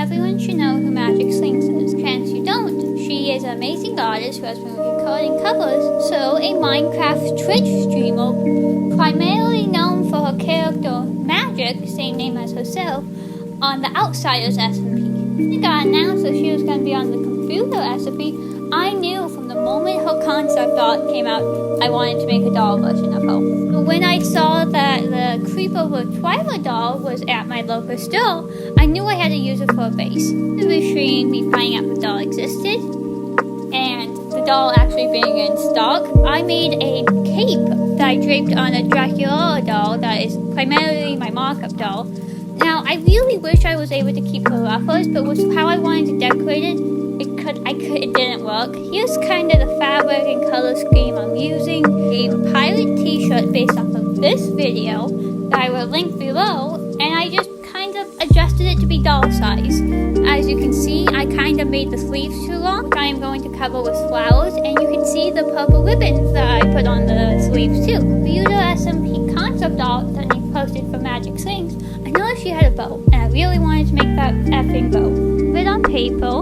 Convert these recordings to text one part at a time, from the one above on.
everyone should know who Magicsings is, and if you don't, she is an amazing artist who has been recording covers, so a Minecraft Twitch streamer, primarily known for her character Magic, same name as herself, on the Outsidersmp. It got announced that she was going to be on the computer SMP. I knew from the moment her concept art came out, I wanted to make a doll version of her. But when I saw that the Creeper with Twyla doll was at my local store, I knew I had to use it for a base. The machine me finding out the doll existed, and the doll actually being in stock, I made a cape that I draped on a Dracula doll that is primarily my mock-up doll. Now, I really wish I was able to keep the ruffles, but with how I wanted to decorate it, it didn't work. Here's kind of the fabric and color scheme I'm using. A pirate t-shirt based off of this video that I will link below, and I just kind of adjusted it to be doll size. As you can see, I kind of made the sleeves too long. I am going to cover with flowers, and you can see the purple ribbons that I put on the sleeves too. The SMP concept doll that I posted for Magicsings, I noticed she had a bow, and I really wanted to make that effing bow. Put it on paper,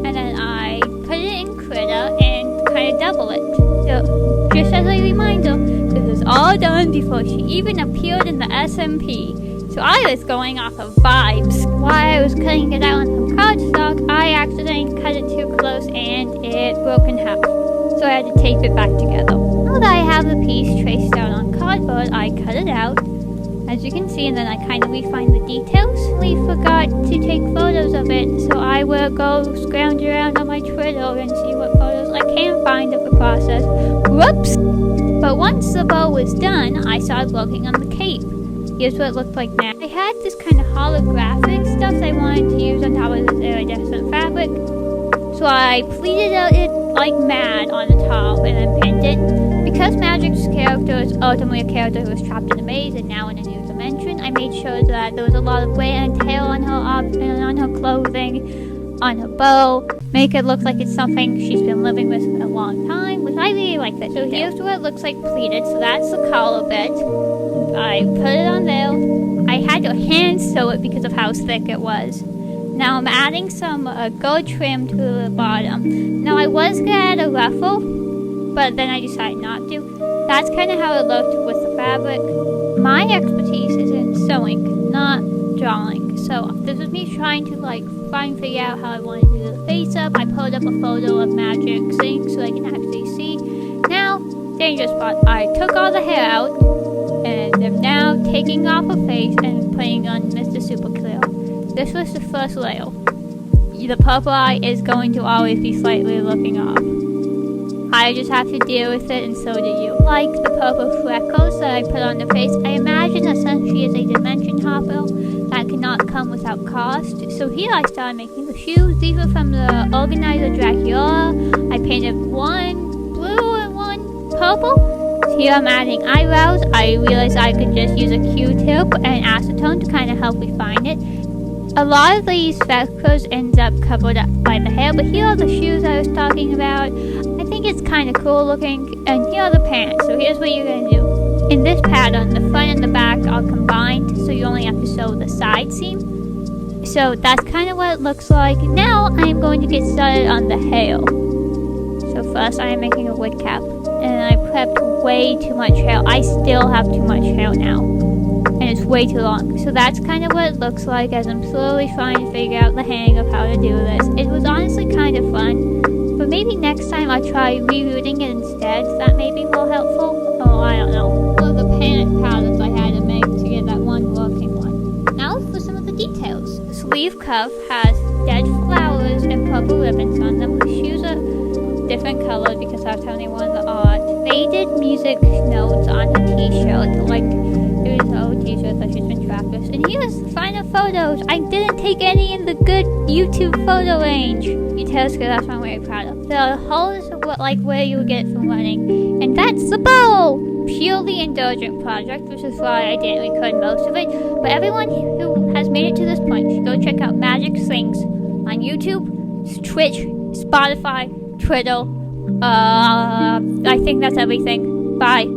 and then I put it in Critter and kind of double it. So, just as a reminder, this is all done before she even appeared in the SMP. So I was going off of vibes. While I was cutting it out on some cardstock, I accidentally cut it too close and it broke in half. So I had to tape it back together. Now that I have the piece traced out on cardboard, I cut it out, as you can see, and then I kind of refined the details. We forgot to take photos of it, so I will go scrounge around on my Twitter and see what photos I can find of the process. Whoops! But once the bow was done, I started working on the cape. Here's what it looked like now. I had this kind of holographic stuff I wanted to use on top of this iridescent fabric, so I pleated it like mad on the top and then pinned it. Because Magic's character is ultimately a character who was trapped in a maze and now in a new dimension, I made sure that there was a lot of wear and tear on her clothing, on her bow, make it look like it's something she's been living with for a long time, which I really like that. So here's what it looks like pleated, so that's the collar bit. I put it on there. I had to hand sew it because of how thick it was. Now I'm adding some gold trim to the bottom. Now I was going to add a ruffle, but then I decided not to. That's kind of how it looked with the fabric. My expertise is in sewing, not drawing. So this was me trying to figure out how I wanted to do the face up. I pulled up a photo of Magicsings so I can actually see. Now, danger spot. I took all the hair out, and I'm now taking off her face and putting on Mr. Super Clear. This was the first layer. The purple eye is going to always be slightly looking off. I just have to deal with it, and so do you. Like the purple freckles that I put on the face, I imagine that since she is a dimension hopper, that cannot come without cost. So here I started making the shoes. These were from the organizer Dracula. I painted one blue and one purple. So here I'm adding eyebrows. I realized I could just use a Q-tip and acetone to kind of help refine it. A lot of these freckles ends up covered up by the hair, but here are the shoes I was talking about. I think it's kind of cool looking, and here are the pants. So here's what you're going to do. In this pattern, the front and the back are combined, so you only have to sew the side seam. So that's kind of what it looks like. Now I'm going to get started on the hair. So first I am making a wig cap, and I prepped way too much hair. I still have too much hair now, and it's way too long. So that's kind of what it looks like as I'm slowly trying to figure out the hang of how to do this. It was honestly kind of fun. But maybe next time I'll try rerouting it instead. That may be more helpful. Oh, I don't know. Well, the panic patterns I had to make to get that one working one. Now for some of the details. The sleeve cuff has dead flowers and purple ribbons on them. The shoes are different colors because that's how they wanted the art. Faded music notes on the t-shirt, like it was an old t-shirt that she's been trapped with. And here's the final photos. I didn't take any in the good YouTube photo range. Details, because that's what I'm very proud of. The holes are like where you would get it from running. And that's the bow! Purely indulgent project, which is why I didn't record most of it. But everyone who has made it to this point should go check out Magicsings on YouTube, Twitch, Spotify, Twitter. I think that's everything. Bye.